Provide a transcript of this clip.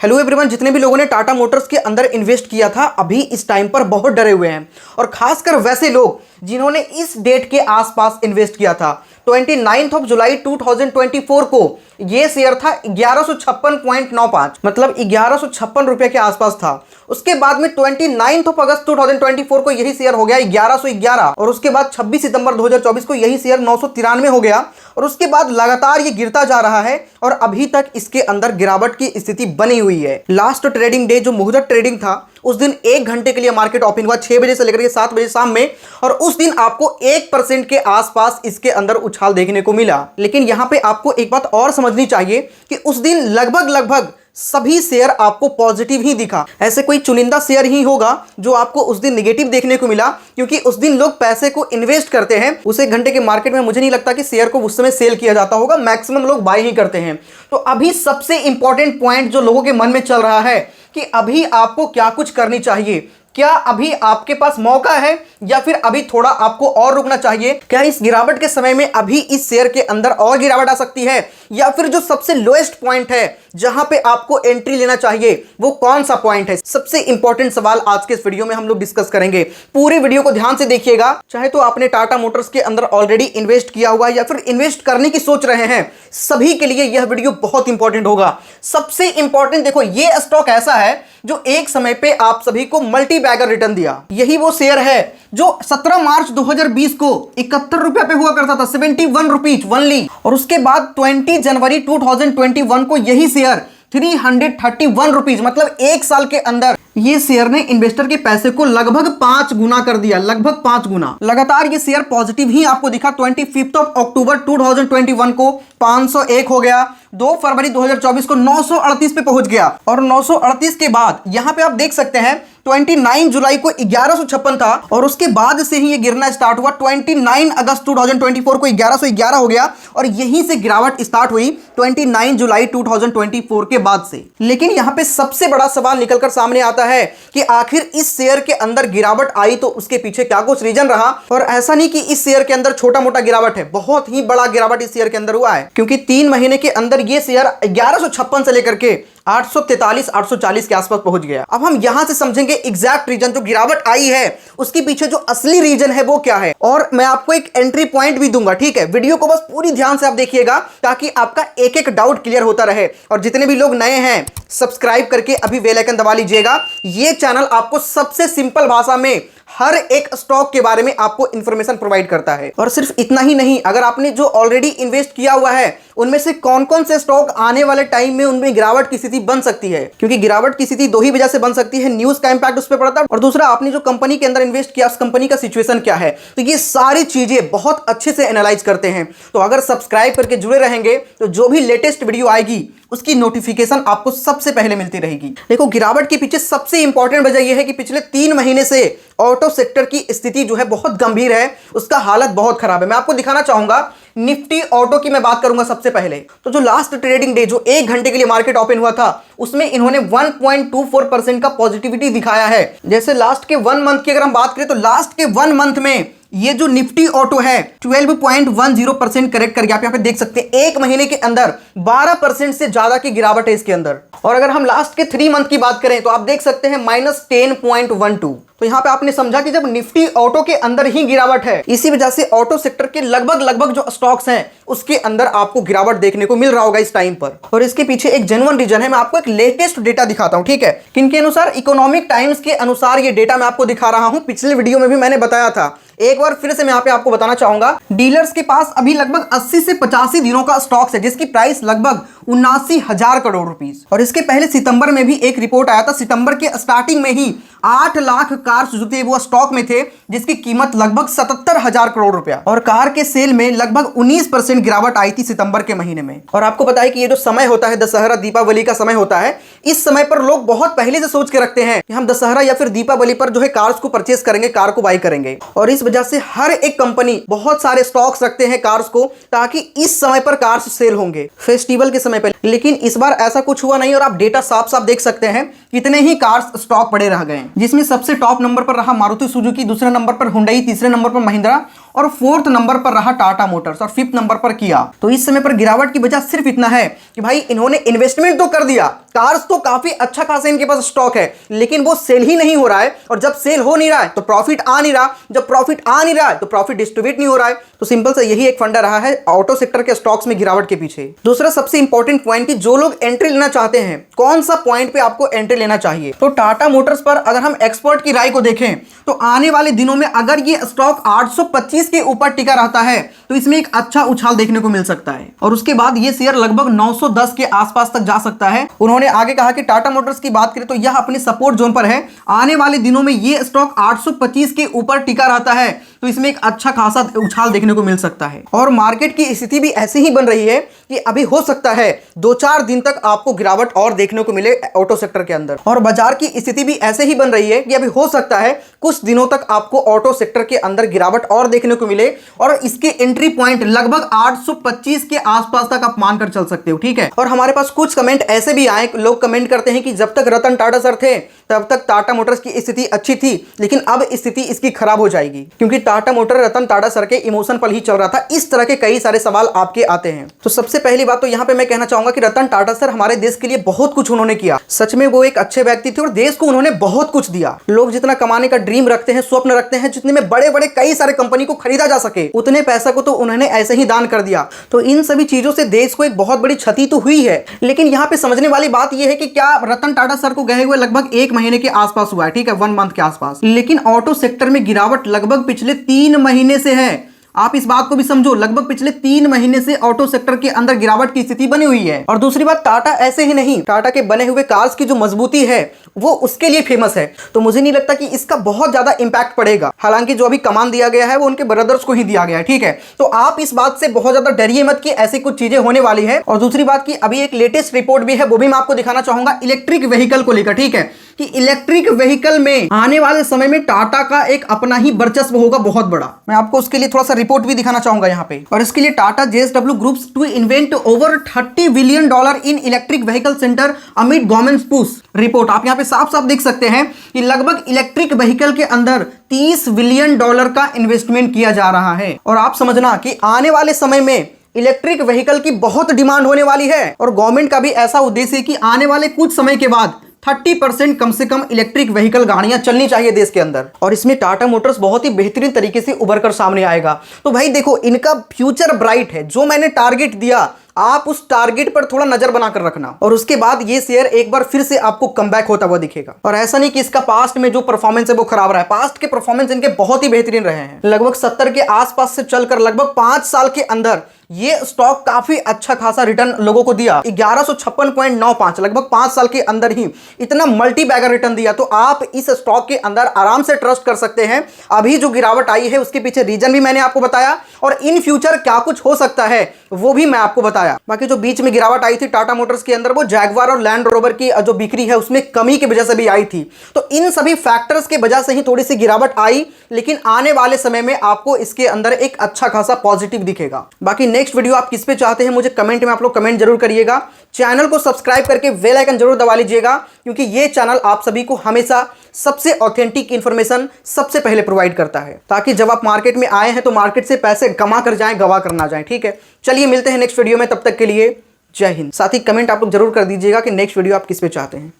Hello everyone, जितने भी लोगों ने टाटा मोटर्स के अंदर इन्वेस्ट किया था अभी इस टाइम पर बहुत डरे हुए हैं। और खासकर वैसे लोग जिन्होंने इस डेट के आसपास इन्वेस्ट किया था। 29 जुलाई 2024 को ये शेयर था 1156.95, मतलब 1156 रुपए के आसपास था। उसके बाद में 29 अगस्त 2024 को यही शेयर हो गया 1111, और उसके बाद 26 सितंबर 2024 को यही शेयर 993 हो गया। और उसके बाद लगातार ये गिरता जा रहा है और अभी तक इसके अंदर गिरावट की स्थिति बनी हुई है। लास्ट ट्रेडिंग डे जो मुहूर्त ट्रेडिंग था उस दिन 1 घंटे के लिए मार्केट ओपन हुआ 6 बजे से लेकर के 7 बजे शाम में, और उस दिन आपको 1% के आसपास इसके अंदर उछाल देखने को मिला। लेकिन यहां पे आपको एक बात और समझनी चाहिए कि उस दिन लगभग सभी शेयर आपको पॉजिटिव ही दिखा। ऐसे कोई चुनिंदा शेयर ही होगा जो आपको उस दिन नेगेटिव देखने को मिला, क्योंकि उस दिन लोग पैसे को इन्वेस्ट करते हैं। उस 1 घंटे के मार्केट में मुझे नहीं लगता कि शेयर को उस समय सेल किया जाता होगा, मैक्सिमम लोग बाय ही करते हैं। तो अभी सबसे इंपॉर्टेंट पॉइंट जो लोगों के मन में चल रहा है कि अभी आपको क्या कुछ करनी चाहिए। क्या अभी आपके पास मौका है या फिर अभी थोड़ा आपको और रुकना चाहिए? क्या इस गिरावट के समय में अभी इस शेयर के अंदर और गिरावट आ सकती है, या फिर जो सबसे लोएस्ट पॉइंट है जहां पे आपको एंट्री लेना चाहिए वो कौन सा पॉइंट है? सबसे इंपॉर्टेंट सवाल आज के इस वीडियो में हम लोग डिस्कस करेंगे। पूरे वीडियो को ध्यान से देखिएगा। चाहे तो आपने टाटा मोटर्स के अंदर ऑलरेडी इन्वेस्ट किया हुआ या फिर इन्वेस्ट करने की सोच रहे हैं, सभी के लिए यह वीडियो बहुत इंपॉर्टेंट होगा। सबसे इंपॉर्टेंट देखो, यह स्टॉक ऐसा है जो एक समय पे आप सभी को मल्टी बैगर रिटर्न दिया। यही वो शेयर है जो 17 मार्च 2020 को 71 रुपए पे हुआ करता था, 71 रुपीज ओनली। और उसके बाद 20 जनवरी 2021 को यही शेयर 331 रुपीज, मतलब 1 साल के अंदर ये शेयर ने इन्वेस्टर के पैसे को लगभग 5 गुना कर दिया, लगभग 5 गुना। लगातार ये शेयर पॉजिटिव ही आपको दिखा। 25 अक्टूबर 2021 को 501 हो गया, 2 फरवरी 2024 को 938 पे पहुंच गया, और 938 के बाद यहां पे आप देख सकते हैं 29 जुलाई को 1156 था, और उसके बाद से ही ये गिरना स्टार्ट हुआ। 29 अगस्त 2024 को 1111 हो गया, और यहीं से गिरावट स्टार्ट हुई 29 जुलाई 2024 के बाद से। लेकिन यहां पे सबसे बड़ा सवाल निकलकर सामने आता है कि आखिर इस शेयर के अंदर गिरावट आई तो उसके पीछे क्या कुछ रीजन रहा। और ऐसा नहीं कि इस शेयर के अंदर छोटा मोटा गिरावट है, बहुत ही बड़ा गिरावट इस शेयर के अंदर हुआ है, क्योंकि 3 महीने के अंदर ये शेयर 1156 से लेकर के 843 840 के आसपास पहुंच गया। अब हम यहां से समझेंगे एग्जैक्ट रीजन, जो गिरावट आई है उसके पीछे जो असली रीजन है वो क्या है, और मैं आपको एक एंट्री पॉइंट भी दूंगा। ठीक है, वीडियो को बस पूरी ध्यान से आप देखिएगा ताकि आपका एक एक डाउट क्लियर होता रहे। और जितने भी लोग नए हैं सब्सक्राइब करके अभी बेल आइकन दबा लीजिएगा। ये चैनल आपको सबसे सिंपल भाषा में हर एक स्टॉक के बारे में आपको इंफॉर्मेशन प्रोवाइड करता है। और सिर्फ इतना ही नहीं, अगर आपने जो ऑलरेडी इन्वेस्ट किया हुआ है उनमें से कौन कौन से स्टॉक आने वाले टाइम में उनमें गिरावट की स्थिति बन सकती है, क्योंकि गिरावट की स्थिति 2 ही वजह से बन सकती है। न्यूज का इंपैक्ट उस पर पड़ता है, और दूसरा आपने जो कंपनी के अंदर इन्वेस्ट किया उस कंपनी का सिचुएशन क्या है। तो ये सारी चीजें बहुत अच्छे से एनालाइज करते हैं। तो अगर सब्सक्राइब करके जुड़े रहेंगे तो जो भी लेटेस्ट वीडियो आएगी उसकी नोटिफिकेशन आपको सबसे पहले मिलती रहेगी। देखो, गिरावट के पीछे सबसे इंपॉर्टेंट वजह यह है कि पिछले 3 महीने से ऑटो सेक्टर की स्थिति जो है बहुत गंभीर है, उसका हालत बहुत खराब है। मैं आपको दिखाना चाहूंगा निफ्टी ऑटो की मैं बात करूंगा सबसे पहले। तो जो लास्ट ट्रेडिंग डे जो 1 घंटे के लिए मार्केट ओपन हुआ था उसमें इन्होंने 1.24% का पॉजिटिविटी दिखाया है। जैसे लास्ट के 1 मंथ की अगर हम बात करें तो लास्ट के 1 मंथ में ये जो निफ्टी ऑटो है 12.10% करेक्ट कर गया। आप यहाँ पे देख सकते हैं 1 महीने के अंदर 12% से ज्यादा की गिरावट है इसके अंदर। और अगर हम लास्ट के 3 मंथ की बात करें तो आप देख सकते हैं -10.12। तो यहाँ पे आपने समझा कि जब निफ्टी ऑटो के अंदर ही गिरावट है, इसी वजह से ऑटो सेक्टर के लगभग जो स्टॉक्स हैं उसके अंदर आपको गिरावट देखने को मिल रहा होगा इस टाइम पर। और इसके पीछे एक जेन्युइन रीजन है। मैं आपको एक लेटेस्ट डेटा दिखाता हूं, ठीक है, किनके अनुसार? इकोनॉमिक टाइम्स के अनुसार ये डेटा मैं आपको दिखा रहा हूं। पिछले वीडियो में भी मैंने बताया था, एक बार फिर से मैं यहाँ पे आपको बताना चाहूंगा। डीलर्स के पास अभी लगभग 80 से 85 दिनों का स्टॉक्स है, जिसकी प्राइस लगभग 79,000 करोड़ रुपीस। और इसके पहले सितंबर में भी एक रिपोर्ट आया था, सितंबर के स्टार्टिंग में ही 8 लाख कार्स जो थे वो स्टॉक में थे, जिसकी कीमत लगभग 77,000 करोड़ रुपया। और कार के सेल में लगभग 19% गिरावट आई थी सितंबर के महीने में। और आपको पता है कि ये जो समय होता है दशहरा दीपावली का समय होता है, इस समय पर लोग बहुत पहले से सोच के रखते हैं कि हम दशहरा या फिर दीपावली पर जो है कार्स को परचेस करेंगे, कार को बाई करेंगे। और इस वजह से हर एक कंपनी बहुत सारे स्टॉक्स रखते हैं कार्स को, ताकि इस समय पर कार्स सेल होंगे फेस्टिवल के समय पर। लेकिन इस बार ऐसा कुछ हुआ नहीं, और आप डेटा साफ साफ देख सकते हैं कितने ही कार्स स्टॉक पड़े रह गए, जिसमें सबसे टॉप नंबर पर रहा मारुति सुजुकी, दूसरे नंबर पर हुंडई, तीसरे नंबर पर महिंद्रा, और 4th नंबर पर रहा टाटा मोटर्स, और 5th नंबर पर किया। तो इस समय पर गिरावट की वजह सिर्फ इतना है कि भाई इन्होंने इन्वेस्टमेंट तो कर दिया, कार्स तो काफी अच्छा खासा इनके पास स्टॉक है, लेकिन वो सेल ही नहीं हो रहा है, और जब सेल हो नहीं रहा है तो प्रॉफिट आ नहीं रहा, जब प्रॉफिट आ नहीं रहा है तो प्रॉफिट डिस्ट्रीब्यूट नहीं हो रहा है। तो सिंपल से यही एक फंडा रहा है ऑटो सेक्टर के स्टॉक्स में गिरावट के पीछे। दूसरा सबसे इंपॉर्टेंट पॉइंट कि जो लोग एंट्री लेना चाहते हैं, कौन सा पॉइंट पे आपको एंट्री लेना चाहिए। तो टाटा मोटर्स पर अगर हम एक्सपर्ट की राय को देखें तो आने वाले दिनों में अगर ये स्टॉक 825 के ऊपर टिका रहता है तो इसमें एक अच्छा उछाल देखने को मिल सकता है, और उसके बाद ये शेयर लगभग 910 के आसपास तक जा सकता है। उन्होंने आगे कहा कि टाटा मोटर्स की बात करें तो यह अपने सपोर्ट जोन पर है, आने वाले दिनों में ये स्टॉक 825 के ऊपर टिका रहता है तो इसमें एक अच्छा खासा उछाल देखने को मिल सकता है। और मार्केट की स्थिति भी ऐसी ही बन रही है कि अभी हो सकता है 2-4 दिन तक आपको गिरावट और देखने को मिले ऑटो सेक्टर के अंदर, और बाजार की स्थिति भी ऐसे ही बन रही है कि अभी हो सकता है कुछ दिनों तक आपको ऑटो सेक्टर के अंदर गिरावट और देखने को मिले, और इसके एंट्री पॉइंट लगभग 825 के आसपास तक आप मानकर चल सकते हो, ठीक है। और हमारे पास कुछ कमेंट ऐसे भी आए, लोग कमेंट करते हैं कि जब तक रतन टाटा सर थे तब तक टाटा मोटर्स की स्थिति अच्छी थी, लेकिन अब स्थिति इसकी खराब हो जाएगी क्योंकि टाटा मोटर रतन टाटा सर के इमोशन पर ही चल रहा था। इस तरह के कई सारे सवाल आपके आते हैं। तो सबसे पहली बात तो यहां पे मैं कहना चाहूंगा कि रतन टाटा सर हमारे देश के लिए बहुत कुछ उन्होंने किया, सच में वो एक अच्छे व्यक्ति थे और देश को उन्होंने बहुत कुछ दिया। लोग जितना कमाने का ड्रीम रखते हैं, स्वप्न रखते हैं, जितने में बड़े बड़े कई सारे कंपनी को खरीदा जा सके, उतने पैसा को तो उन्होंने ऐसे ही दान कर दिया। तो इन सभी चीजों से देश को एक बहुत बड़ी क्षति तो हुई है, लेकिन यहाँ पे समझने वाली बात यह है कि क्या रतन टाटा सर को गए हुए लगभग 1 महीने के आसपास हुआ है, ठीक है, 1 मंथ के आसपास, लेकिन ऑटो सेक्टर में गिरावट लगभग पिछले 3 महीने से है। आप इस बात को भी समझो, लगभग पिछले 3 महीने से ऑटो सेक्टर के अंदर गिरावट की स्थिति बनी हुई है। और दूसरी बात, टाटा ऐसे ही नहीं, टाटा के बने हुए कार्स की जो मजबूती है वो उसके लिए फेमस है, तो मुझे नहीं लगता कि इसका बहुत ज्यादा इंपैक्ट पड़ेगा। हालांकि जो अभी कमान दिया गया है वो उनके ब्रदर्स को ही दिया गया है, ठीक है। तो आप इस बात से बहुत ज्यादा डरिए मत कि ऐसी कुछ चीजें होने वाली है। और दूसरी बात की अभी एक लेटेस्ट रिपोर्ट भी है, वो भी मैं आपको दिखाना चाहूंगा इलेक्ट्रिक व्हीकल को लेकर, ठीक है, कि इलेक्ट्रिक व्हीकल में आने वाले समय में टाटा का एक अपना ही वर्चस्व होगा बहुत बड़ा। मैं आपको उसके लिए थोड़ा सा रिपोर्ट भी दिखाना चाहूंगा यहाँ पे। और इसके लिए Tata JSW groups to invent over $30 billion in electric vehicle centre amid government push report. आप यहाँ पे साफ साफ देख सकते हैं कि लगभग इलेक्ट्रिक व्हीकल के अंदर $30 बिलियन का इन्वेस्टमेंट किया जा रहा है। और आप समझना कि आने वाले समय में इलेक्ट्रिक व्हीकल की बहुत डिमांड होने वाली है, और गवर्नमेंट का भी ऐसा उद्देश्य है कि आने वाले कुछ समय के बाद 30% कम से कम इलेक्ट्रिक व्हीकल गाड़ियां चलनी चाहिए देश के अंदर, और इसमें टाटा मोटर्स बहुत ही बेहतरीन तरीके से उभर कर सामने आएगा। तो भाई देखो, इनका फ्यूचर ब्राइट है। जो मैंने टारगेट दिया, आप उस टारगेट पर थोड़ा नजर बनाकर रखना, और उसके बाद ये शेयर एक बार फिर से आपको कमबैक होता हुआ दिखेगा। और ऐसा नहीं कि इसका पास्ट में जो परफॉर्मेंस है वो खराब रहा है, पास्ट के परफॉर्मेंस इनके बहुत ही बेहतरीन रहे हैं। लगभग 70 के आसपास से चलकर लगभग 5 साल के अंदर ये स्टॉक काफी अच्छा खासा रिटर्न लोगों को दिया, 1156.95, लगभग 5 साल के अंदर ही इतना मल्टी बैगर रिटर्न दिया। तो आप इस स्टॉक के अंदर आराम से ट्रस्ट कर सकते हैं। अभी जो गिरावट आई है उसके पीछे रीजन भी मैंने आपको बताया, और इन फ्यूचर क्या कुछ हो सकता है वो भी मैं आपको बताया। बाकी जो बीच में गिरावट आई थी टाटा मोटर्स के अंदर, वो जैगवार और लैंड रोवर की जो बिक्री है उसमें कमी की वजह से भी आई थी। तो इन सभी फैक्टर्स की वजह से ही थोड़ी सी गिरावट आई, लेकिन आने वाले समय में आपको इसके अंदर एक अच्छा खासा पॉजिटिव दिखेगा। बाकी नेक्स्ट वीडियो आप किस पे चाहते हैं मुझे कमेंट में आप लोग कमेंट जरूर करिएगा। चैनल को सब्सक्राइब करके बेल आइकन जरूर दबा लीजिएगा, क्योंकि ये चैनल आप सभी को हमेशा सबसे ऑथेंटिक इंफॉर्मेशन सबसे पहले प्रोवाइड करता है, ताकि जब आप मार्केट में आए हैं तो मार्केट से पैसे कमा कर जाएं, गवा कर ना जाएं, ठीक है। चलिए मिलते हैं नेक्स्ट वीडियो में, तब तक के लिए जय हिंद। साथ ही कमेंट आप लोग जरूर कर दीजिएगा कि नेक्स्ट वीडियो आप किस पे चाहते हैं।